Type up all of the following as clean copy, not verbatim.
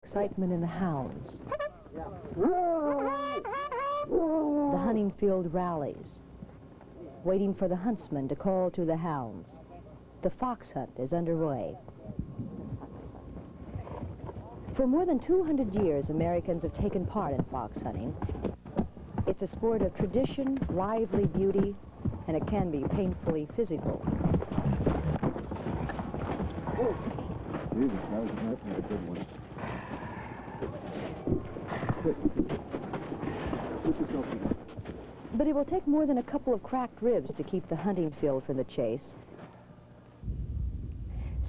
excitement in the hounds. The hunting field rallies, waiting for the huntsman to call to the hounds. The fox hunt is underway. For more than 200 years, Americans have taken part in fox hunting. It's a sport of tradition, lively beauty, and it can be painfully physical. But it will take more than a couple of cracked ribs to keep the hunting field from the chase.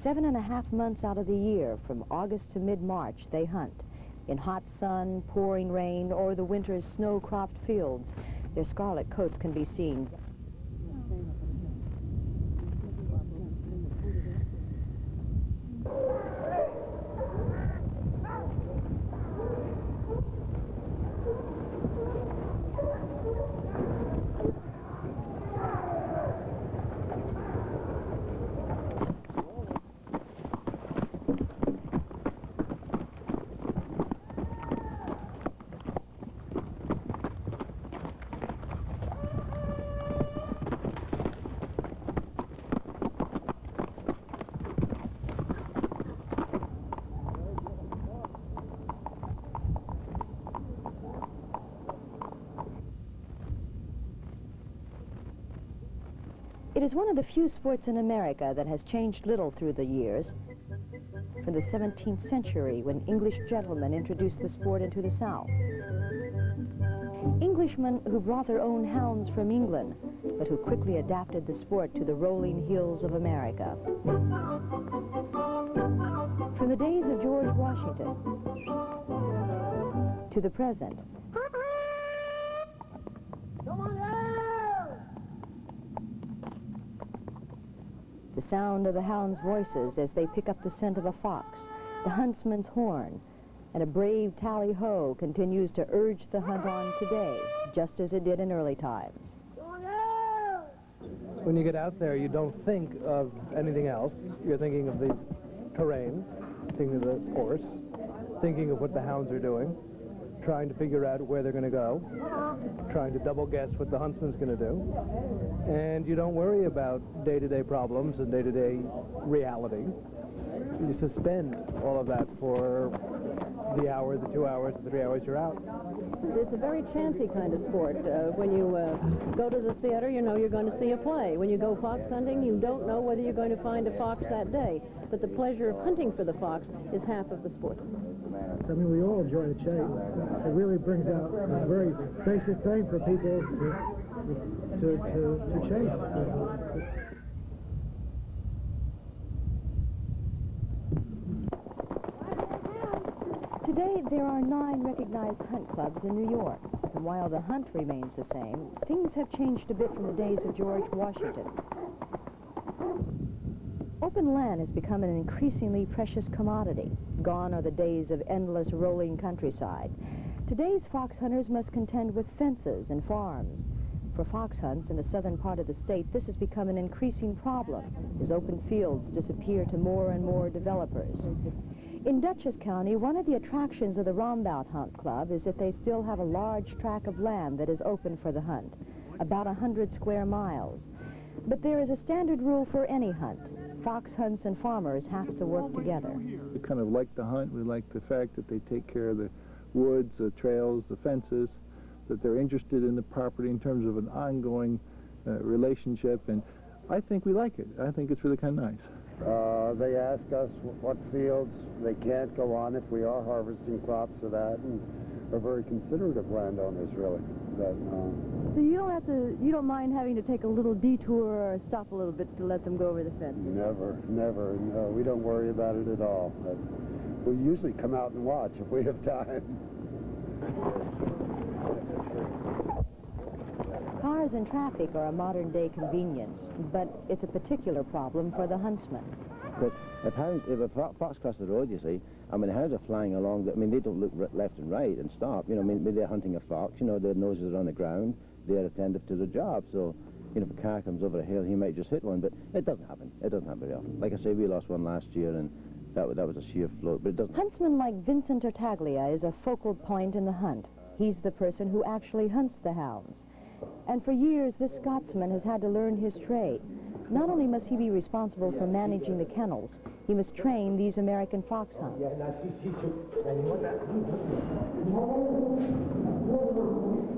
7.5 months out of the year, from August to mid-March, they hunt. In hot sun, pouring rain, or the winter's snow-cropped fields, their scarlet coats can be seen. It is one of the few sports in America that has changed little through the years. From the 17th century, when English gentlemen introduced the sport into the South. Englishmen who brought their own hounds from England, but who quickly adapted the sport to the rolling hills of America. From the days of George Washington to the present, the sound of the hounds' voices as they pick up the scent of a fox, the huntsman's horn, and a brave tally-ho continues to urge the hunt on today, just as it did in early times. When you get out there, you don't think of anything else. You're thinking of the terrain, thinking of the horse, thinking of what the hounds are doing, trying to figure out where they're going to go, trying to double guess what the huntsman's going to do. And you don't worry about day-to-day problems and day-to-day reality. You suspend all of that for the hour, the 2 hours, the 3 hours you're out. It's a very chancy kind of sport. When you go to the theater, you know you're going to see a play. When you go fox hunting, you don't know whether you're going to find a fox that day. But the pleasure of hunting for the fox is half of the sport. I mean, we all enjoy the chase. It really brings out a very basic thing for people to chase. Today, there are 9 recognized hunt clubs in New York. And while the hunt remains the same, things have changed a bit from the days of George Washington. Open land has become an increasingly precious commodity. Gone are the days of endless rolling countryside. Today's fox hunters must contend with fences and farms. For fox hunts in the southern part of the state, this has become an increasing problem as open fields disappear to more and more developers. In Dutchess County, one of the attractions of the Rombout Hunt Club is that they still have a large tract of land that is open for the hunt, about 100 square miles. But there is a standard rule for any hunt. Fox hunts and farmers have to work together. We kind of like the hunt. We like the fact that they take care of the woods, the trails, the fences, that they're interested in the property in terms of an ongoing relationship, and I think we like it. I think it's really kind of nice. They ask us what fields they can't go on if we are harvesting crops of that, and are very considerate of landowners, really. So you don't mind having to take a little detour or stop a little bit to let them go over the fence? Never, never. No, we don't worry about it at all. We usually come out and watch if we have time. Cars and traffic are a modern-day convenience, but it's a particular problem for the huntsman. But if a fox crosses the road, you see, I mean, the hounds are flying along. They don't look left and right and stop. You know, I mean, they're hunting a fox. You know, their noses are on the ground. They're attentive to the job. So, you know, if a car comes over a hill, he might just hit one. But it doesn't happen. It doesn't happen very often. Like I say, we lost one last year, and that was a sheer float, but it doesn't. Huntsman like Vincent Tartaglia is a focal point in the hunt. He's the person who actually hunts the hounds. And for years, this Scotsman has had to learn his trade. Not only must he be responsible for managing the kennels, he must train these American foxhounds.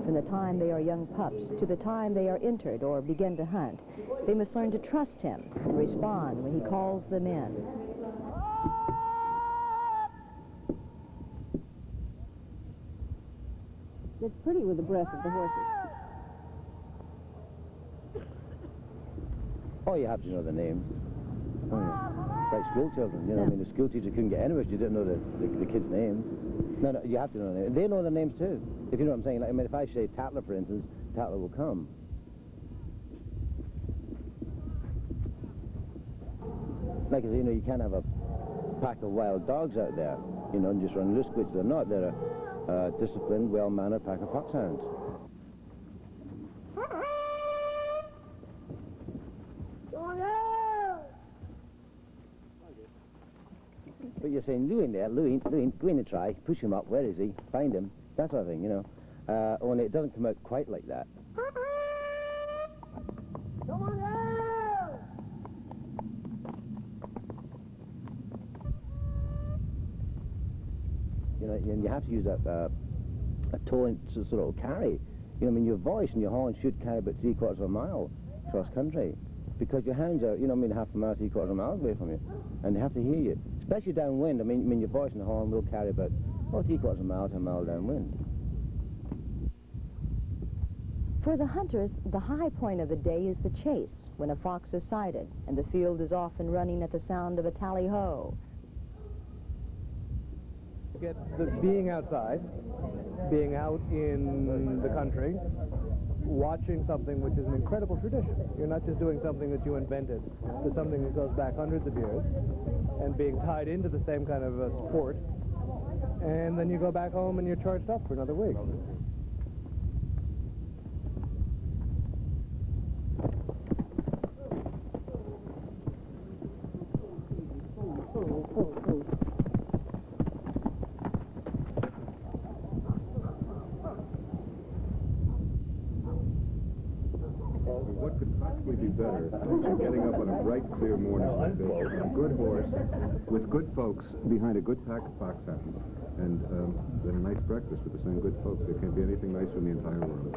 From the time they are young pups to the time they are entered or begin to hunt, they must learn to trust him and respond when he calls them in. It's pretty with the breath of the horses. Oh, you have to know the names. Oh, yeah. It's like school children, you know. I mean, the school teacher couldn't get anywhere if you didn't know the kids' names. No, you have to know their names. They know their names too, if you know what I'm saying. Like, I mean, if I say Tatler, for instance, Tatler will come. Like, you know, you can't have a pack of wild dogs out there, you know, and just run loose, which they're not. They're a disciplined, well-mannered pack of foxhounds. But you're saying, Louie in there, Louie, go in and try, push him up, where is he, find him, that sort of thing, you know. Only it doesn't come out quite like that. Come on out! You know, and you have to use a tone to sort of carry. You know, I mean, your voice and your horn should carry about 3/4 of a mile across country. Because your hounds are, you know, I mean, half a mile, 3/4 of a mile away from you. And they have to hear you. Especially downwind. I mean, your voice and the horn will carry about, 3/4 of a mile to a mile downwind. For the hunters, the high point of the day is the chase, when a fox is sighted, and the field is often running at the sound of a tally-ho. Being outside, being out in the country, watching something which is an incredible tradition. You're not just doing something that you invented. There's something that goes back hundreds of years, and being tied into the same kind of sport, and then you go back home and you're charged up for another week. What could possibly be better than getting up on a bright, clear morning like this, a good horse, with good folks behind a good pack of foxhounds, and then a nice breakfast with the same good folks? There can't be anything nicer in the entire world.